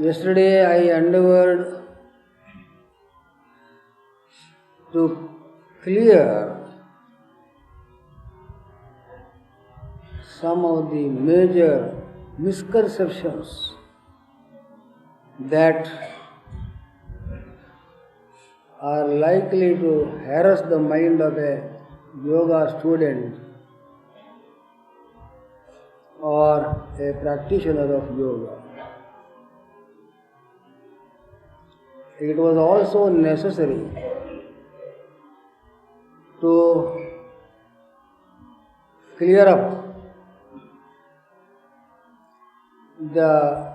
Yesterday I endeavored to clear some of the major misconceptions that are likely to harass the mind of a yoga student or a practitioner of yoga. It was also necessary to clear up the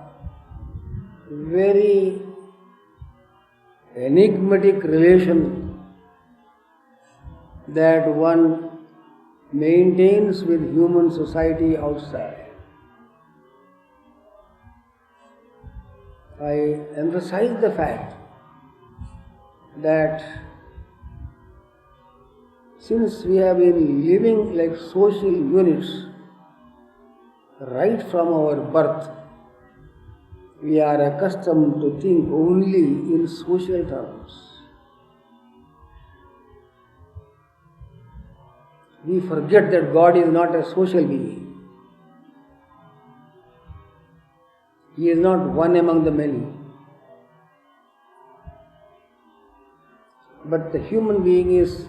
very enigmatic relation that one maintains with human society outside. I emphasize the fact that since we have been living like social units right from our birth, we are accustomed to think only in social terms. We forget that God is not a social being. He is not one among the many. But the human being is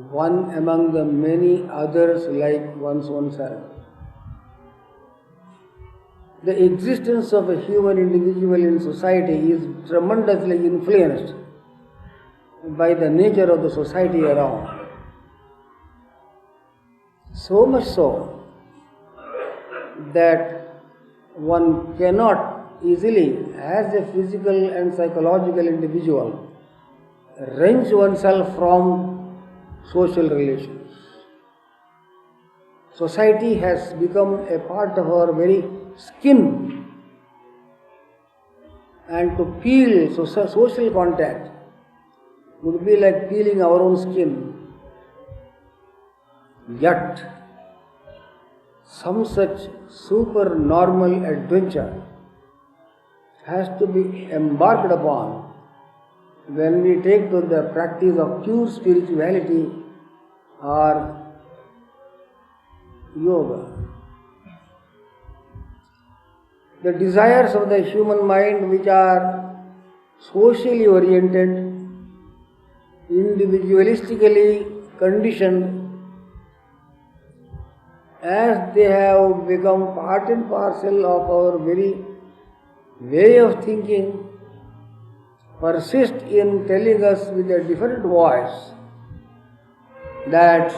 one among the many others like one's own self. The existence of a human individual in society is tremendously influenced by the nature of the society around. So much so that one cannot easily, as a physical and psychological individual, wrench oneself from social relations. Society has become a part of our very skin, and to peel social contact would be like peeling our own skin. Yet, some such supernormal adventure has to be embarked upon when we take to the practice of pure spirituality or yoga. The desires of the human mind, which are socially oriented, individualistically conditioned, as they have become part and parcel of our very way of thinking, persist in telling us with a different voice that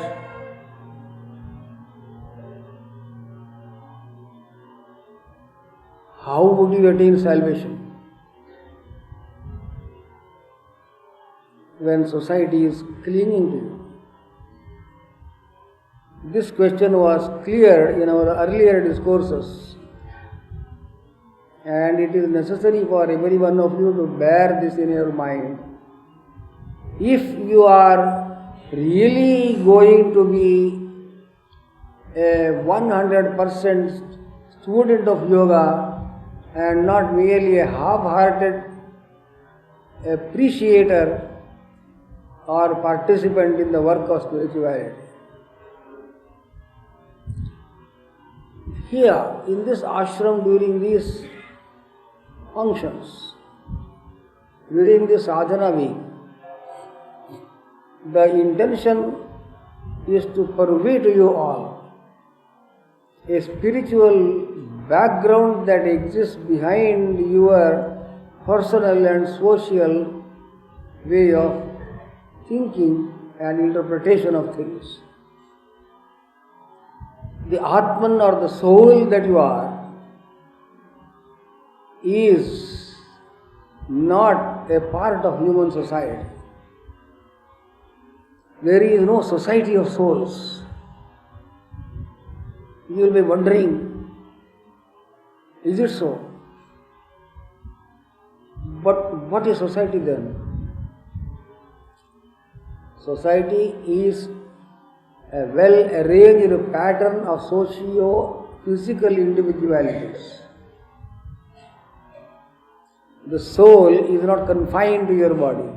how would you attain salvation when society is clinging to you? This question was clear in our earlier discourses, and it is necessary for every one of you to bear this in your mind. If you are really going to be a 100% student of yoga and not merely a half-hearted appreciator or participant in the work of spirituality, here in this ashram during these functions, during this sadhana week, the intention is to purvey to you all a spiritual background that exists behind your personal and social way of thinking and interpretation of things. The Atman or the soul that you are is not a part of human society. There is no society of souls. You will be wondering, is it so? But what is society then? Society is a well-arranged pattern of socio-physical individualities the soul is not confined to your body.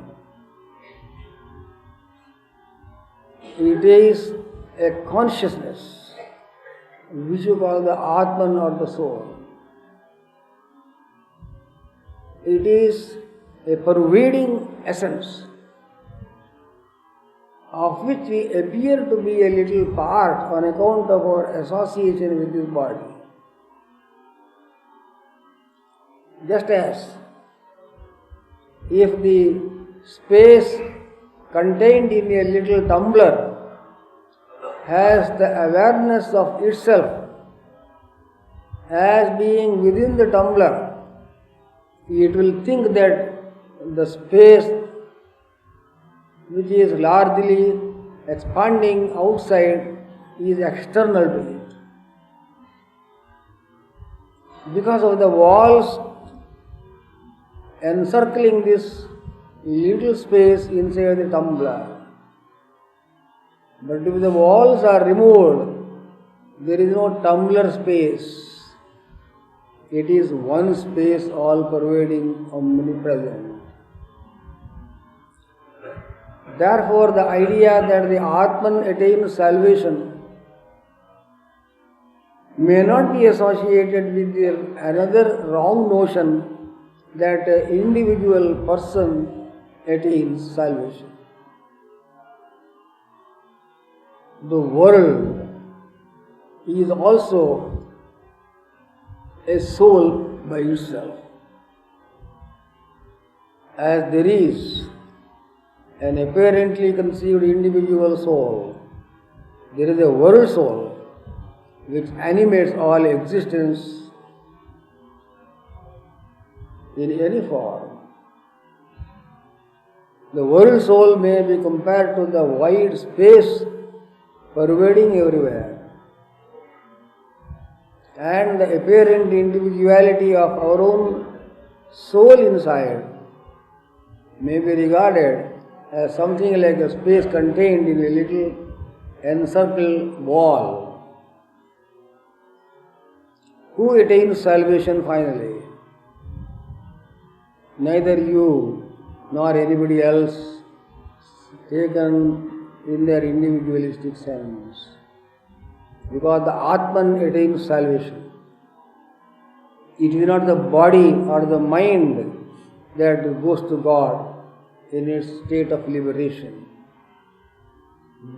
It is a consciousness which you call the Atman or the soul. It is a pervading essence of which we appear to be a little part on account of our association with this body. Just as if the space contained in a little tumbler has the awareness of itself as being within the tumbler, it will think that the space which is largely expanding outside is external to it. Because of the walls encircling this little space inside the tumbler. But if the walls are removed, there is no tumbler space. It is one space, all pervading, omnipresent. Therefore, the idea that the Atman attains salvation may not be associated with another wrong notion that an individual person attains salvation. The world is also a soul by itself. As there is an apparently conceived individual soul, there is a world soul which animates all existence in any form. The world soul may be compared to the wide space pervading everywhere, and the apparent individuality of our own soul inside may be regarded as something like a space contained in a little encircled wall. Who attains salvation finally? Neither you nor anybody else taken in their individualistic sense. Because the Atman attains salvation. It is not the body or the mind that goes to God in its state of liberation.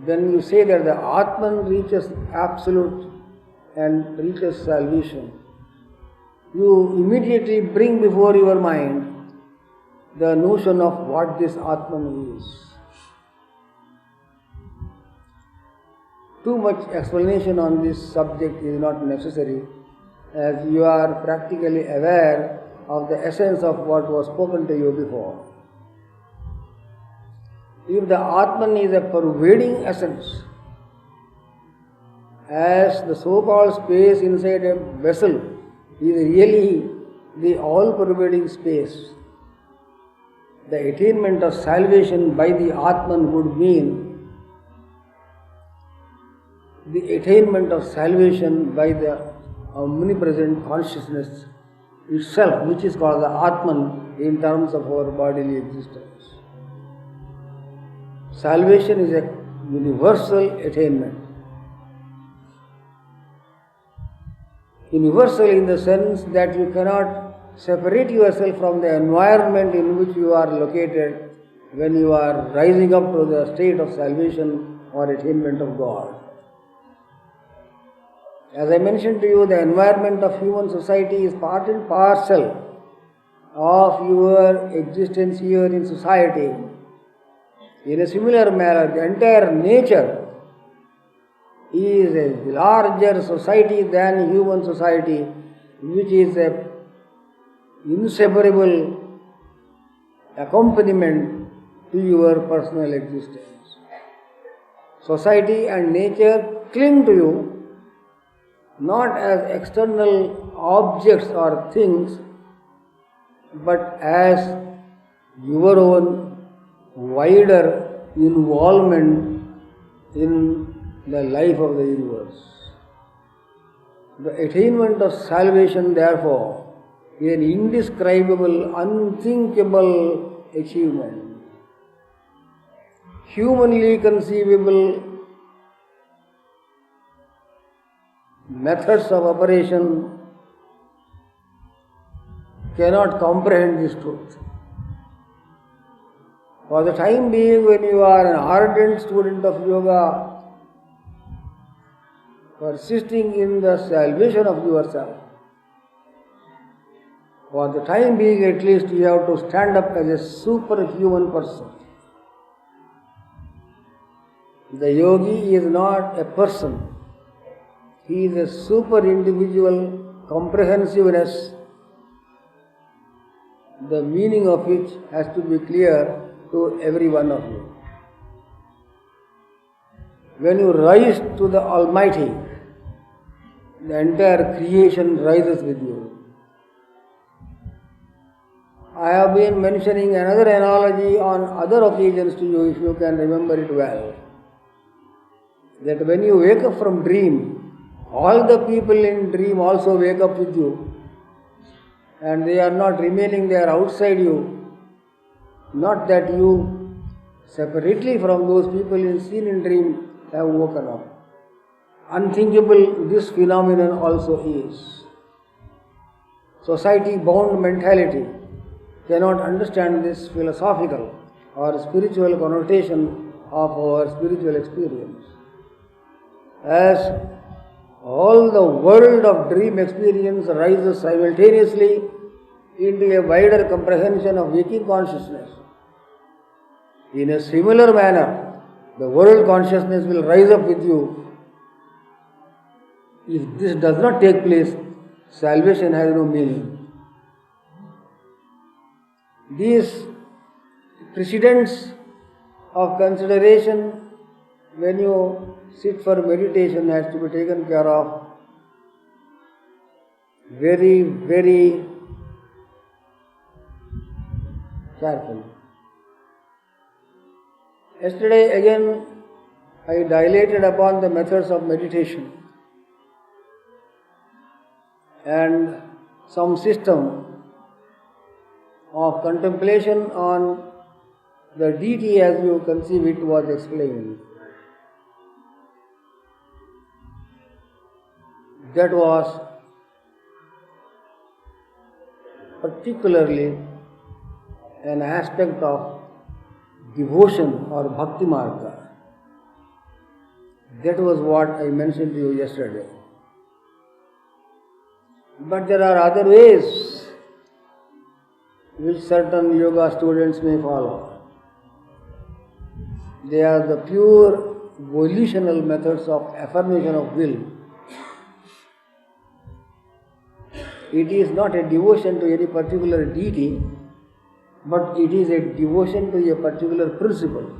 When you say that the Atman reaches absolute and reaches salvation, you immediately bring before your mind the notion of what this Atman is. Too much explanation on this subject is not necessary, as you are practically aware of the essence of what was spoken to you before. If the Atman is a pervading essence, as the so-called space inside a vessel is really the all-pervading space, the attainment of salvation by the Atman would mean the attainment of salvation by the omnipresent consciousness itself, which is called the Atman in terms of our bodily existence. Salvation is a universal attainment. Universal in the sense that you cannot separate yourself from the environment in which you are located when you are rising up to the state of salvation or attainment of God. As I mentioned to you, the environment of human society is part and parcel of your existence here in society. In a similar manner, the entire nature is a larger society than human society, which is a inseparable accompaniment to your personal existence. Society and nature cling to you not as external objects or things, but as your own wider involvement in the life of the universe. The attainment of salvation, therefore, an indescribable, unthinkable achievement. Humanly conceivable methods of operation cannot comprehend this truth. For the time being, when you are an ardent student of yoga, persisting in the salvation of yourself, for the time being at least, you have to stand up as a superhuman person. The yogi is not a person. He is a super individual comprehensiveness, the meaning of which has to be clear to every one of you. When you rise to the Almighty, the entire creation rises with you. I have been mentioning another analogy on other occasions to you, if you can remember it well. That when you wake up from dream, all the people in dream also wake up with you. And they are not remaining there outside you. Not that you, separately from those people seen in dream, have woken up. Unthinkable this phenomenon also is. Society-bound mentality cannot understand this philosophical or spiritual connotation of our spiritual experience. As all the world of dream experience rises simultaneously into a wider comprehension of waking consciousness, in a similar manner, the world consciousness will rise up with you. If this does not take place, salvation has no meaning. These precedents of consideration when you sit for meditation has to be taken care of very, very carefully. Yesterday again I dilated upon the methods of meditation and some system of contemplation on the deity as you conceive it was explained. That was particularly an aspect of devotion or bhakti marga. That was what I mentioned to you yesterday. But there are other ways which certain yoga students may follow. They are the pure volitional methods of affirmation of will. It is not a devotion to any particular deity, but it is a devotion to a particular principle.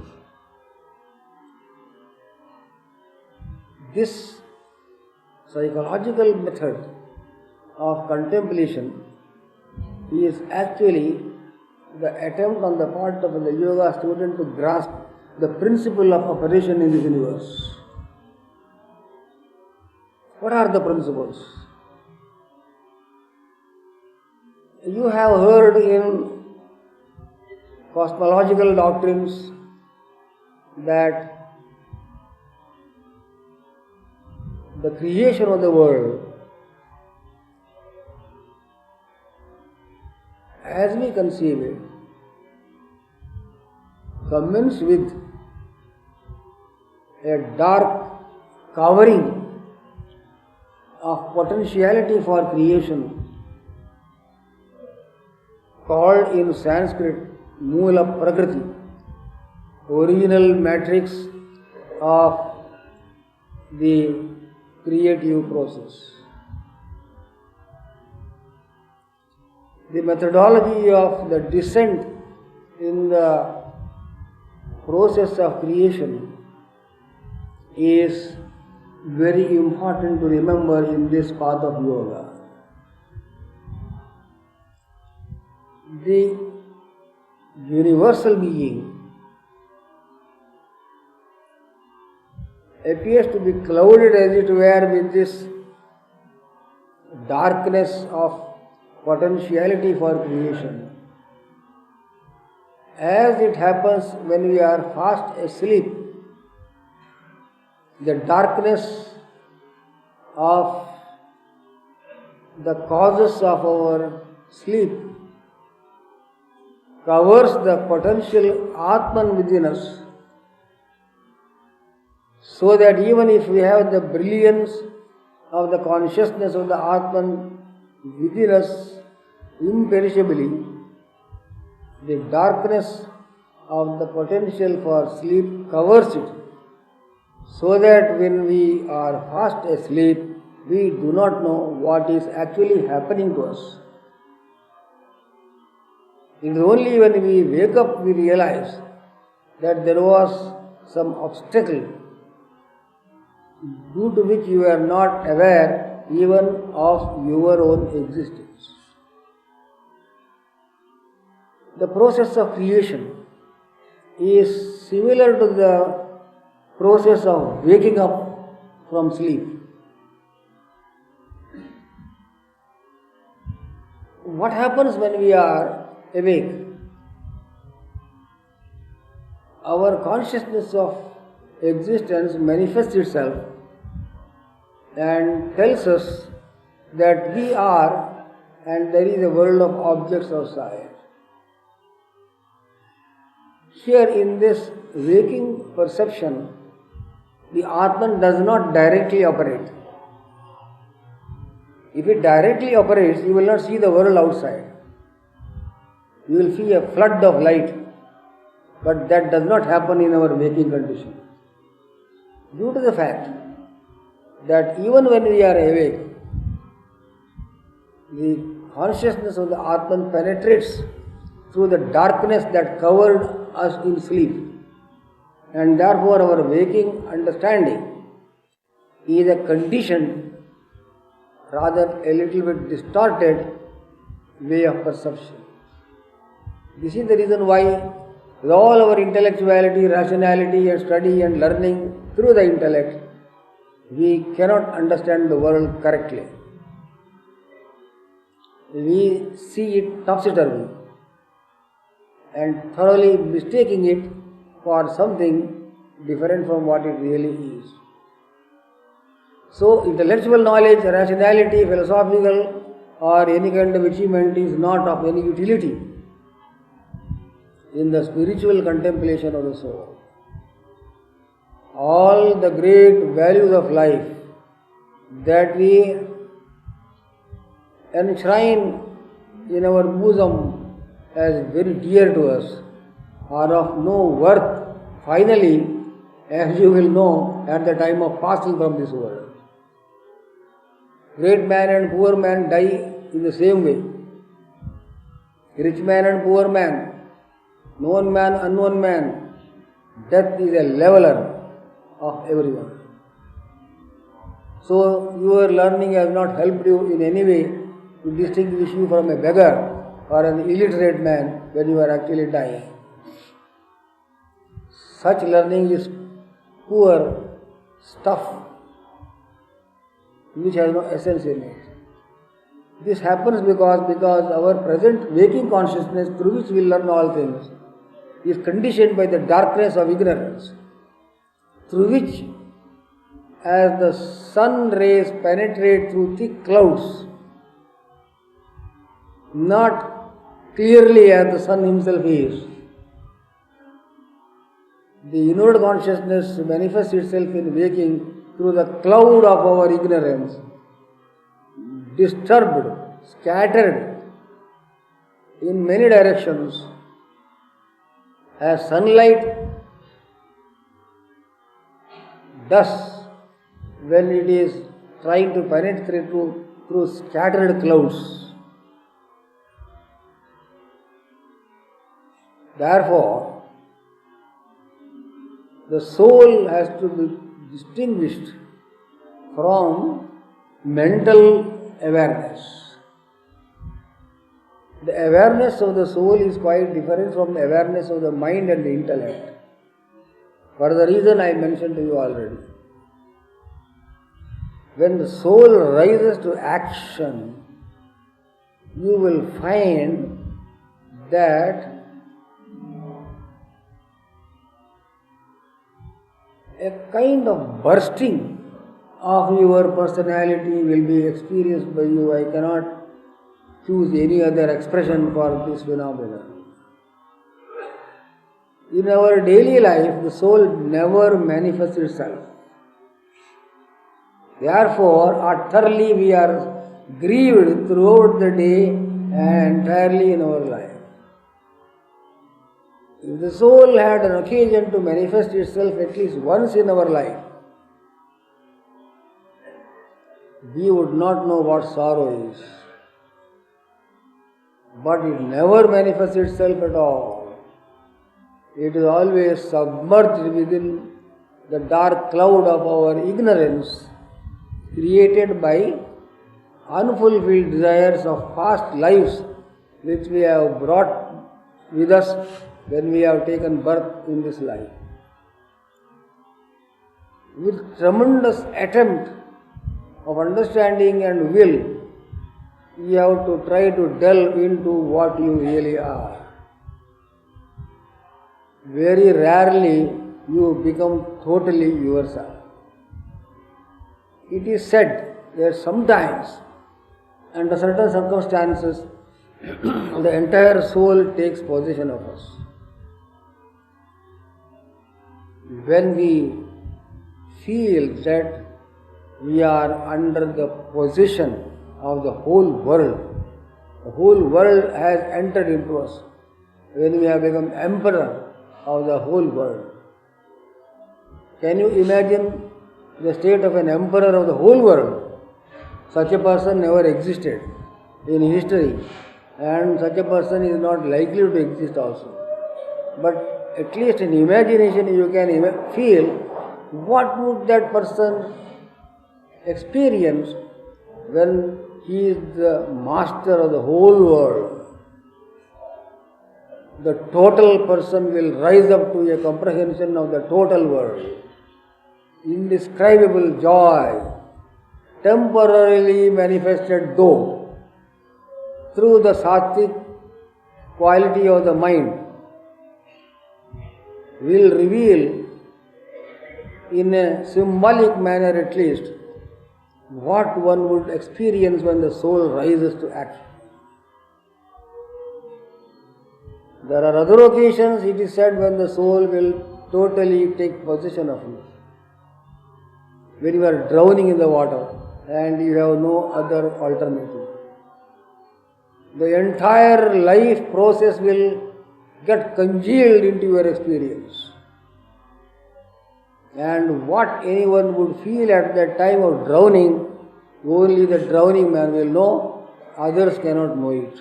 This psychological method of contemplation is actually the attempt on the part of the yoga student to grasp the principle of operation in this universe. What are the principles? You have heard in cosmological doctrines that the creation of the world, as we conceive it, commences with a dark covering of potentiality for creation called in Sanskrit Moola Prakriti, original matrix of the creative process. The methodology of the descent in the process of creation is very important to remember in this path of yoga. The universal being appears to be clouded as it were with this darkness of potentiality for creation. As it happens when we are fast asleep, the darkness of the causes of our sleep covers the potential Atman within us, so that even if we have the brilliance of the consciousness of the Atman within us imperishably, the darkness of the potential for sleep covers it, so that when we are fast asleep, we do not know what is actually happening to us. It is only when we wake up we realize that there was some obstacle due to which you are not aware even of your own existence. The process of creation is similar to the process of waking up from sleep. What happens when we are awake? Our consciousness of existence manifests itself and tells us that we are and there is a world of objects outside. Here in this waking perception, the Atman does not directly operate. If it directly operates, you will not see the world outside. You will see a flood of light, but that does not happen in our waking condition. Due to the fact that even when we are awake, the consciousness of the Atman penetrates through the darkness that covered us in sleep, and therefore our waking understanding is a conditioned, rather a little bit distorted way of perception. This is the reason why with all our intellectuality, rationality and study and learning through the intellect, we cannot understand the world correctly. We see it topsy-turvy and thoroughly mistaking it for something different from what it really is. So, intellectual knowledge, rationality, philosophical or any kind of achievement is not of any utility in the spiritual contemplation of the soul. All the great values of life that we enshrine in our bosom as very dear to us are of no worth finally, as you will know at the time of passing from this world. Great man and poor man die in the same way. Rich man and poor man, known man, unknown man, death is a leveler of everyone. So your learning has not helped you in any way to distinguish you from a beggar or an illiterate man when you are actually dying. Such learning is poor stuff which has no essence in it. This happens because our present waking consciousness through which we learn all things is conditioned by the darkness of ignorance, through which as the sun rays penetrate through thick clouds, not clearly as the sun himself is, the inward consciousness manifests itself in waking through the cloud of our ignorance, disturbed, scattered in many directions, as sunlight does when it is trying to penetrate through scattered clouds. Therefore, the soul has to be distinguished from mental awareness. The awareness of the soul is quite different from the awareness of the mind and the intellect, for the reason I mentioned to you already. When the soul rises to action, you will find that a kind of bursting of your personality will be experienced by you. I cannot choose any other expression for this phenomenon. In our daily life, the soul never manifests itself. Therefore, utterly we are grieved throughout the day and entirely in our life. If the soul had an occasion to manifest itself at least once in our life, we would not know what sorrow is. But it never manifests itself at all. It is always submerged within the dark cloud of our ignorance, created by unfulfilled desires of past lives which we have brought with us when we have taken birth in this life. With tremendous attempt of understanding and will, you have to try to delve into what you really are. Very rarely you become totally yourself. It is said that sometimes, under certain circumstances, the entire soul takes possession of us. When we feel that we are under the possession of the whole world has entered into us. When we have become emperor of the whole world. Can you imagine the state of an emperor of the whole world? Such a person never existed in history, and such a person is not likely to exist also. But at least in imagination you can feel what would that person experience when he is the master of the whole world. The total person will rise up to a comprehension of the total world. Indescribable joy, temporarily manifested though, through the sattvic quality of the mind, will reveal in a symbolic manner at least what one would experience when the soul rises to action. There are other occasions, it is said, when the soul will totally take possession of you. When you are drowning in the water and you have no other alternative. The entire life process will get congealed into your experience. And what anyone would feel at that time of drowning, only the drowning man will know, others cannot know it.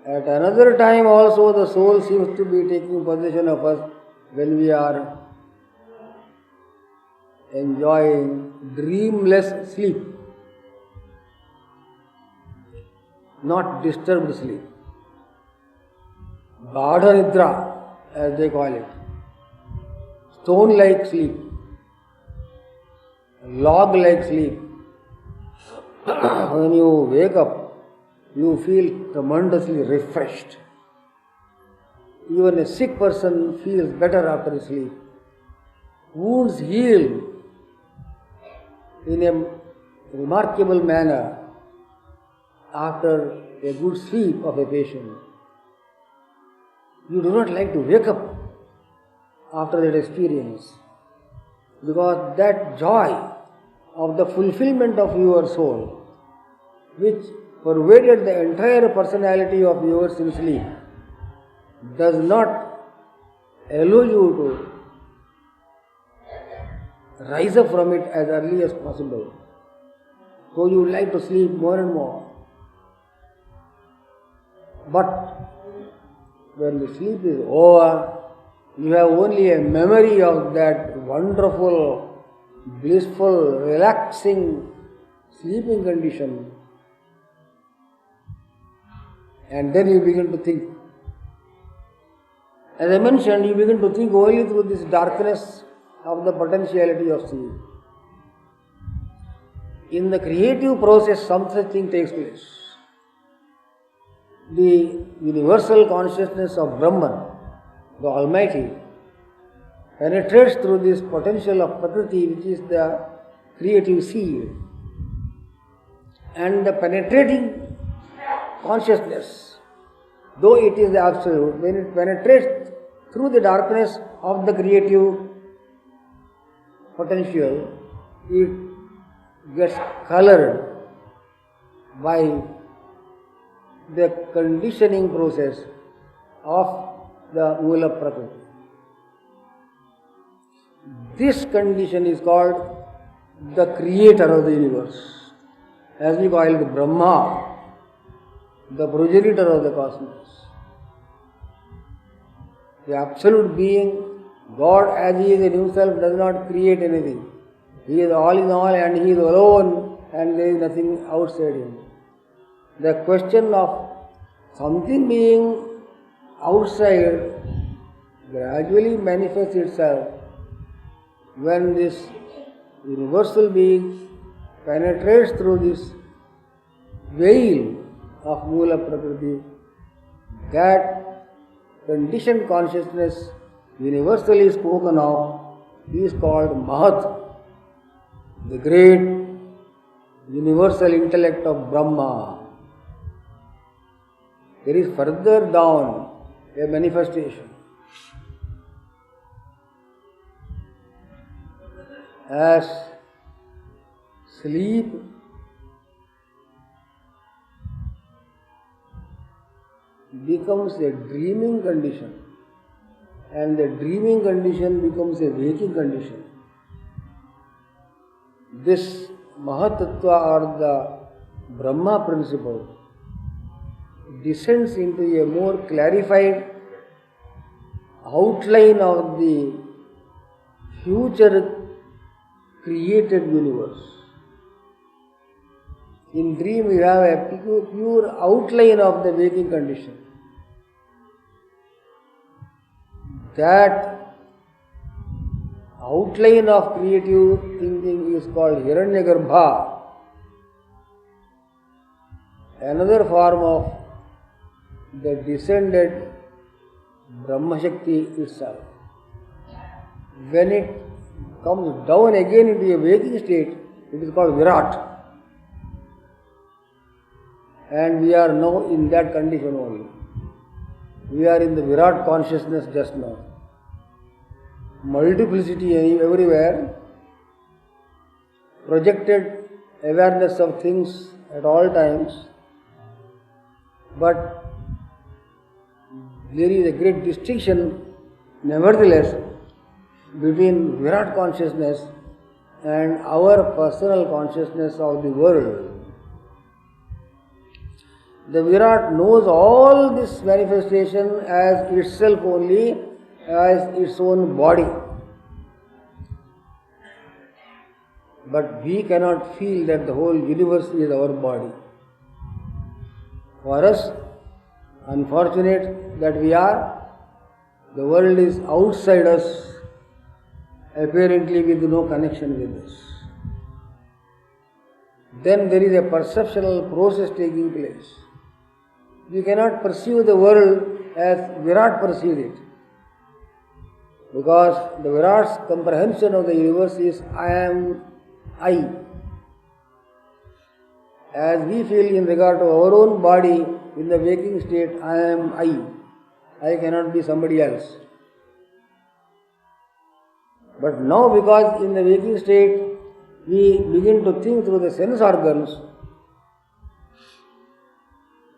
At another time also the soul seems to be taking possession of us when we are enjoying dreamless sleep, not disturbed sleep. Gadha Nidra, as they call it. Stone-like sleep, log-like sleep. When you wake up, you feel tremendously refreshed. Even a sick person feels better after sleep. Wounds heal in a remarkable manner after a good sleep of a patient. You do not like to wake up after that experience, because that joy of the fulfillment of your soul, which pervaded the entire personality of yours in sleep, does not allow you to rise up from it as early as possible. So you would like to sleep more and more. But when the sleep is over, you have only a memory of that wonderful, blissful, relaxing sleeping condition. And then you begin to think. As I mentioned, you begin to think only through this darkness of the potentiality of sleep. in the creative process some such thing takes place. The universal consciousness of Brahman, the Almighty, penetrates through this potential of Prakriti, which is the creative seed. And the penetrating consciousness, though it is the absolute, when it penetrates through the darkness of the creative potential, it gets colored by the conditioning process of the Mula Prakriti. This condition is called the creator of the universe, as we call it Brahma, the progenitor of the cosmos. The absolute being, God as He is in Himself, does not create anything. He is all in all and He is alone and there is nothing outside Him. The question of something being outside gradually manifests itself when this universal being penetrates through this veil of Mula Prakriti. That conditioned consciousness, universally spoken of, is called Mahat, the great universal intellect of Brahma. There is further down a manifestation. As sleep becomes a dreaming condition and the dreaming condition becomes a waking condition, this Mahatattva or the Brahma principle descends into a more clarified outline of the future created universe. In dream you have a pure outline of the waking condition. That outline of creative thinking is called Hiranyagarbha, another form of the descended Brahma Shakti itself. When it comes down again into a waking state, it is called Virat. And we are now in that condition only. We are in the Virat consciousness just now. Multiplicity everywhere, projected awareness of things at all times, but there is a great distinction, nevertheless, between Virat consciousness and our personal consciousness of the world. The Virat knows all this manifestation as itself only, as its own body. But we cannot feel that the whole universe is our body. For us, unfortunate that we are, the world is outside us, apparently with no connection with us. Then there is a perceptual process taking place. We cannot perceive the world as Virat perceives it, because the Virat's comprehension of the universe is I am I. As we feel in regard to our own body in the waking state, I am I cannot be somebody else. But now, because in the waking state we begin to think through the sense organs,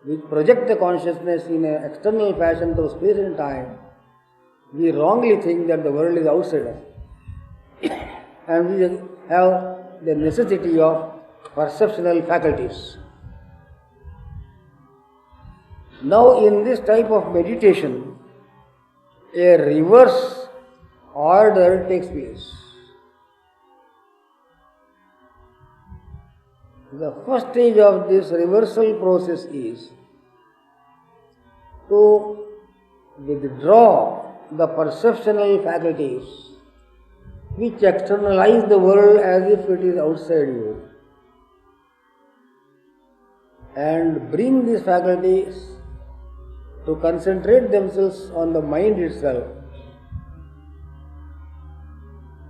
which project the consciousness in an external fashion through space and time, we wrongly think that the world is outside us. And we have the necessity of perceptual faculties. Now, in this type of meditation, a reverse order takes place. The first stage of this reversal process is to withdraw the perceptual faculties which externalize the world as if it is outside you. and bring these faculties to concentrate themselves on the mind itself,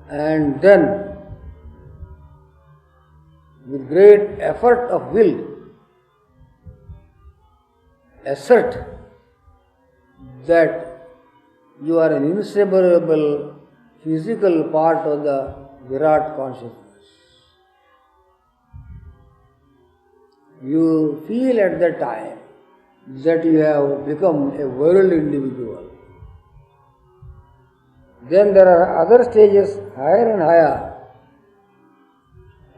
and then with great effort of will assert that you are an inseparable physical part of the Virat consciousness. You feel at that time that you have become a world individual. Then there are other stages higher and higher.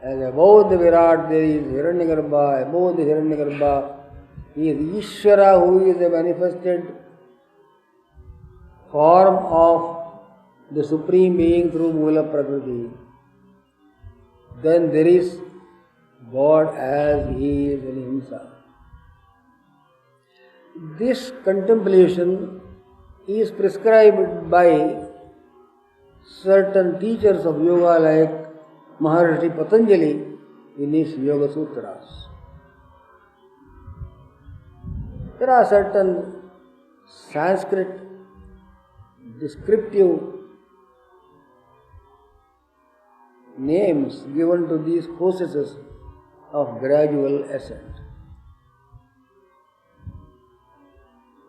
As above the Virat there is Hiranyagarbha, above the Hiranyagarbha is Ishvara, who is a manifested form of the Supreme Being through Mula Prakriti. Then there is God as He is in Himself. This contemplation is prescribed by certain teachers of yoga like Maharishi Patanjali in his Yoga Sutras. There are certain Sanskrit descriptive names given to these processes of gradual ascent.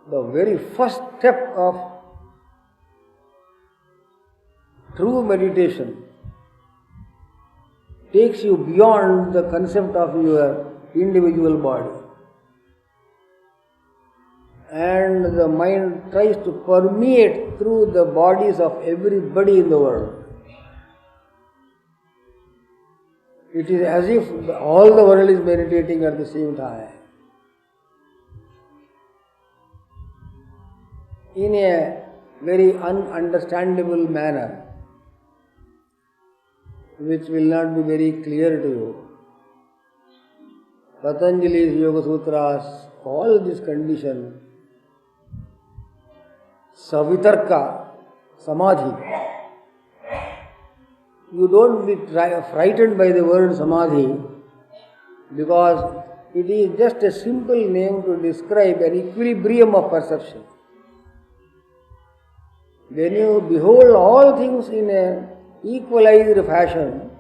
The very first step of true meditation takes you beyond the concept of your individual body, and the mind tries to permeate through the bodies of everybody in the world. It is as if all the world is meditating at the same time. In a very ununderstandable manner, which will not be very clear to you. Patanjali's Yoga Sutras call this condition Savitarka Samadhi. You don't be frightened by the word Samadhi, because it is just a simple name to describe an equilibrium of perception. When you behold all things in an equalized fashion,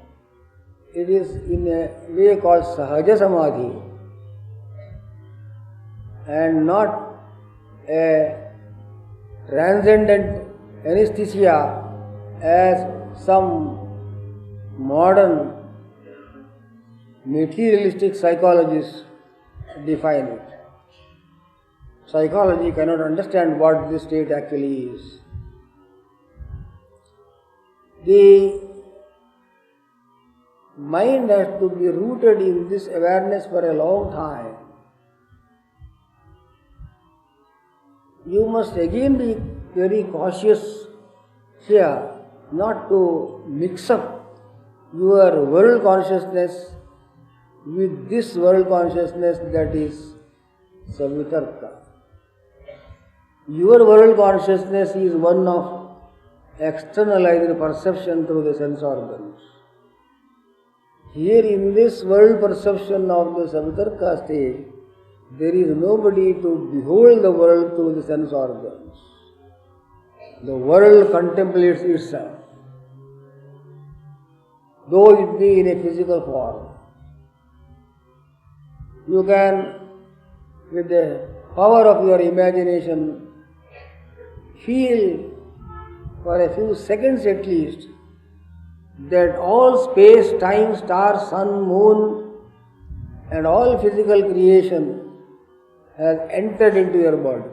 it is in a way called Sahaja Samadhi and not a transcendent anesthesia as some modern materialistic psychologists define it. Psychology cannot understand what this state actually is. The mind has to be rooted in this awareness for a long time. You must again be very cautious here not to mix up your world consciousness with this world consciousness that is Savitarka. Your world consciousness is one of externalized perception through the sense organs. Here in this world perception of the Savitarka stage, there is nobody to behold the world through the sense organs. The world contemplates itself, though it be in a physical form. You can, with the power of your imagination, feel for a few seconds at least that all space, time, star, sun, moon and all physical creation has entered into your body.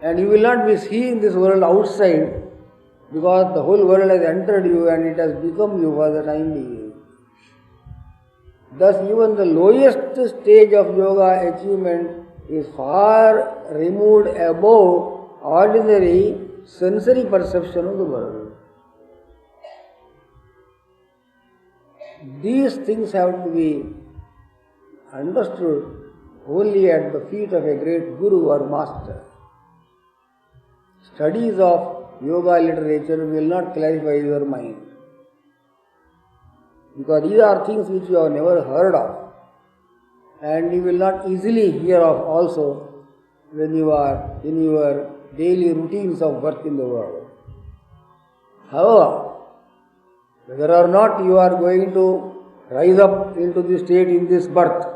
And you will not be seeing this world outside, because the whole world has entered you and it has become you for the time being. Thus even the lowest stage of yoga achievement is far removed above ordinary sensory perception of the world. These things have to be understood only at the feet of a great guru or master. Studies of yoga literature will not clarify your mind. because these are things which you have never heard of, and you will not easily hear of also when you are in your daily routines of work in the world. However, whether or not you are going to rise up into this state in this birth,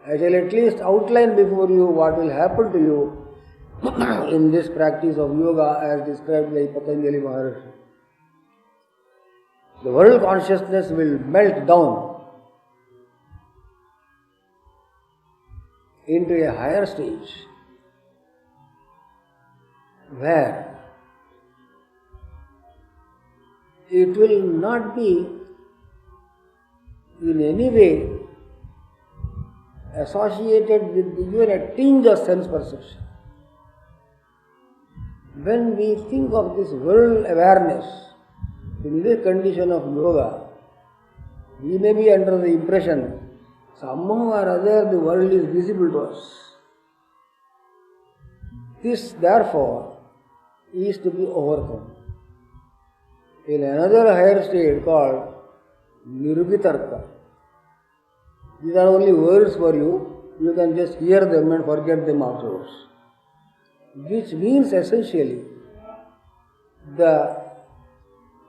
I shall at least outline before you what will happen to you in this practice of yoga as described by Patanjali Maharshi. The world consciousness will melt down into a higher stage where it will not be in any way associated with even a tinge of sense perception. When we think of this world awareness in this condition of yoga, we may be under the impression somehow or other the world is visible to us. This therefore is to be overcome. In another higher state called Nirvitarka, these are only words for you, you can just hear them and forget them afterwards. Which means essentially the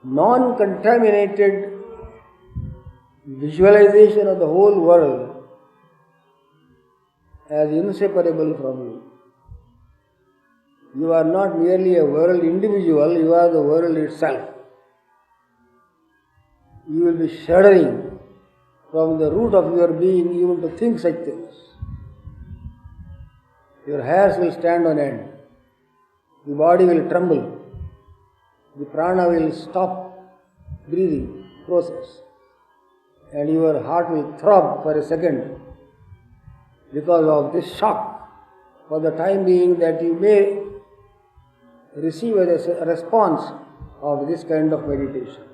non-contaminated visualization of the whole world as inseparable from you. You are not merely a world individual, you are the world itself. You will be shuddering from the root of your being even to think such things. Your hairs will stand on end. The body will tremble. The prana will stop breathing process. And your heart will throb for a second because of this shock for the time being that you may receive as a response of this kind of meditation.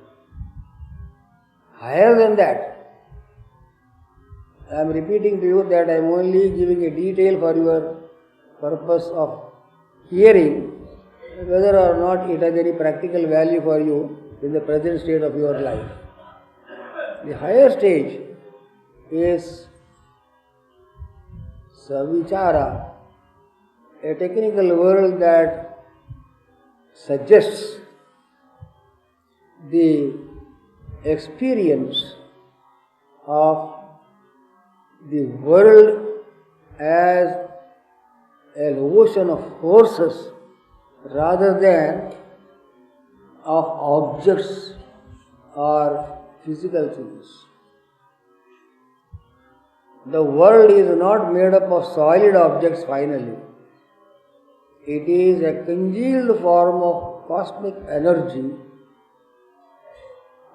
Higher than that, I am repeating to you that I am only giving a detail for your purpose of hearing, whether or not it has any practical value for you in the present state of your life. The higher stage is Savichara, a technical word that suggests the experience of the world as an ocean of forces rather than of objects or physical things. The world is not made up of solid objects finally. It is a congealed form of cosmic energy,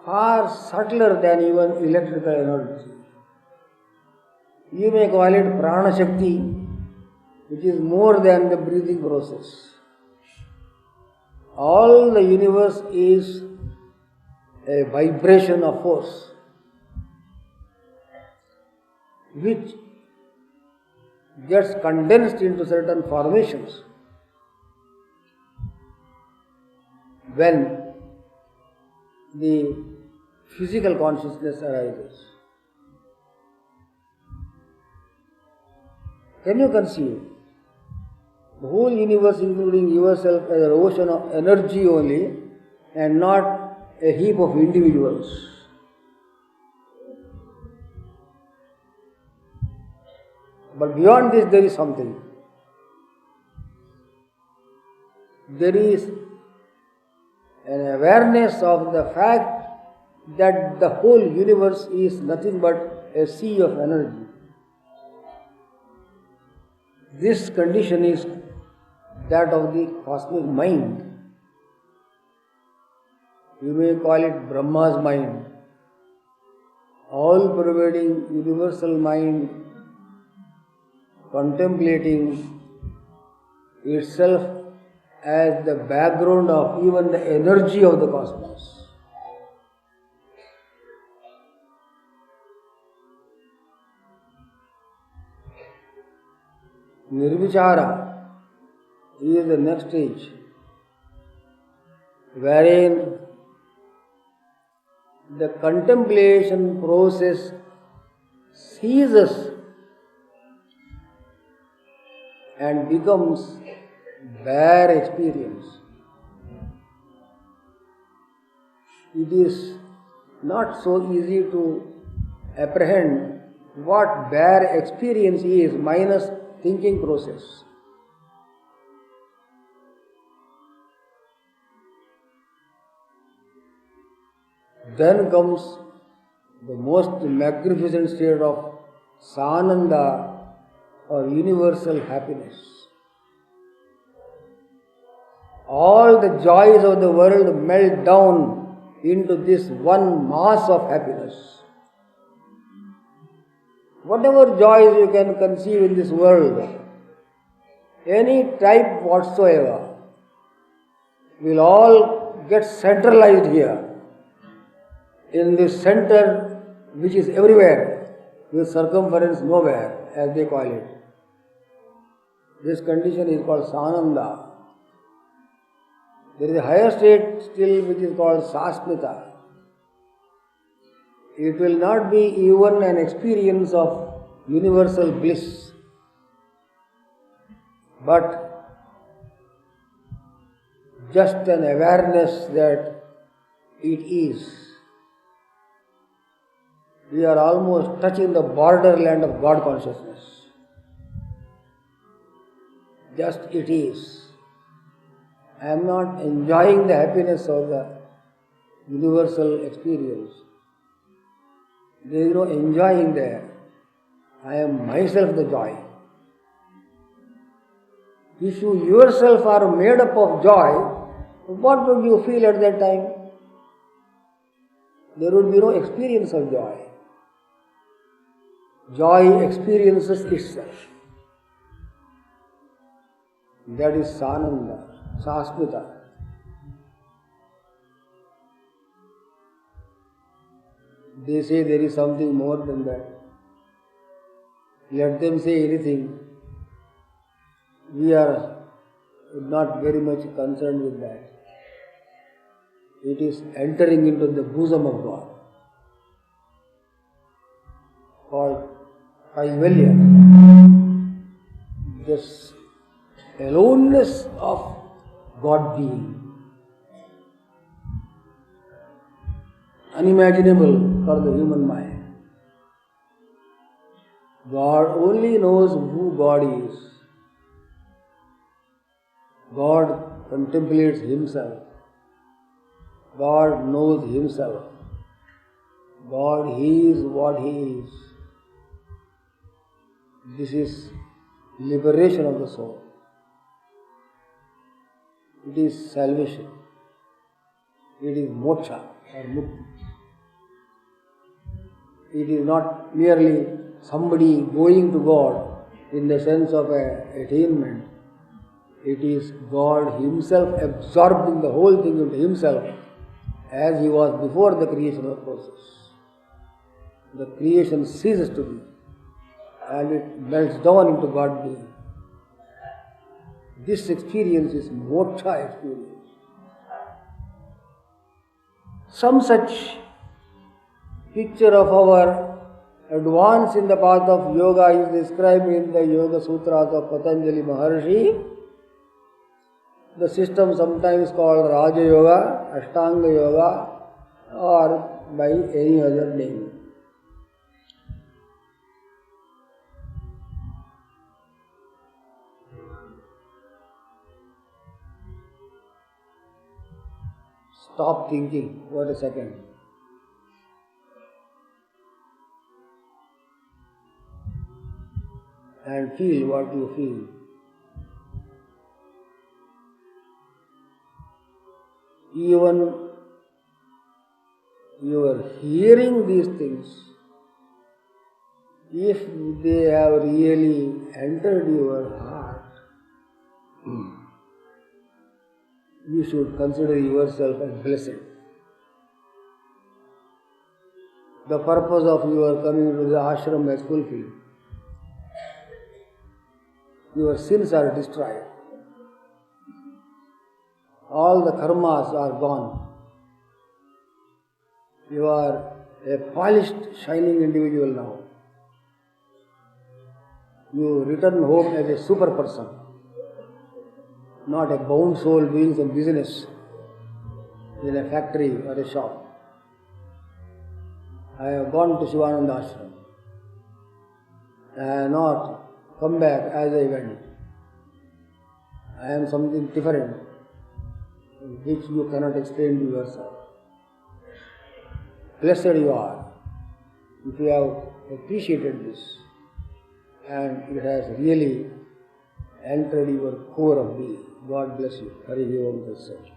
far subtler than even electrical energy. You may call it prana shakti, which is more than the breathing process. All the universe is a vibration of force, which gets condensed into certain formations when the physical consciousness arises. Can you conceive the whole universe, including yourself, as an ocean of energy only and not a heap of individuals? But beyond this there is something. There is an awareness of the fact that the whole universe is nothing but a sea of energy. This condition is that of the cosmic mind. You may call it Brahma's mind, all-pervading universal mind, contemplating itself as the background of even the energy of the cosmos. Nirvichara is the next stage, wherein the contemplation process ceases and becomes bare experience. It is not so easy to apprehend what bare experience is minus thinking process. Then comes the most magnificent state of Sananda or universal happiness. All the joys of the world melt down into this one mass of happiness. Whatever joys you can conceive in this world, any type whatsoever, will all get centralized here, in this center which is everywhere, with circumference nowhere, as they call it. This condition is called Sananda. There is a higher state still which is called Sasmita. It will not be even an experience of universal bliss, but just an awareness that it is. We are almost touching the borderland of God consciousness. Just it is. I am not enjoying the happiness of the universal experience. There is no enjoying there. I am myself the joy. If you yourself are made up of joy, what would you feel at that time? There would be no experience of joy. Joy experiences itself. That is Sananda, Sasmita. They say there is something more than that. Let them say anything. We are not very much concerned with that. It is entering into the bosom of God, called Kaivalya. This aloneness of God being, unimaginable for the human mind. God only knows who God is. God contemplates Himself. God knows Himself. God, He is what He is. This is liberation of the soul. It is salvation. It is moksha or mukti. It is not merely somebody going to God in the sense of attainment. It is God Himself absorbing the whole thing into Himself as He was before the creation of the process. The creation ceases to be and it melts down into God being. This experience is moksha experience. Some such picture of our advance in the path of yoga is described in the Yoga Sutras of Patanjali Maharshi. The system sometimes called Raja Yoga, Ashtanga Yoga, or by any other name. Stop thinking for a second. And feel what you feel. Even you are hearing these things, if they have really entered your heart, you should consider yourself as blessed. The purpose of your coming to the ashram is fulfilled. Your sins are destroyed. All the karmas are gone. You are a polished, shining individual now. You return home as a super person, not a bound soul doing some business in a factory or a shop. I have gone to Shivananda Ashram. I have not come back as I went. I am something different, which you cannot explain to yourself. Blessed you are if you have appreciated this and it has really entered your core of being. God bless you. Hari Om Tat Sat.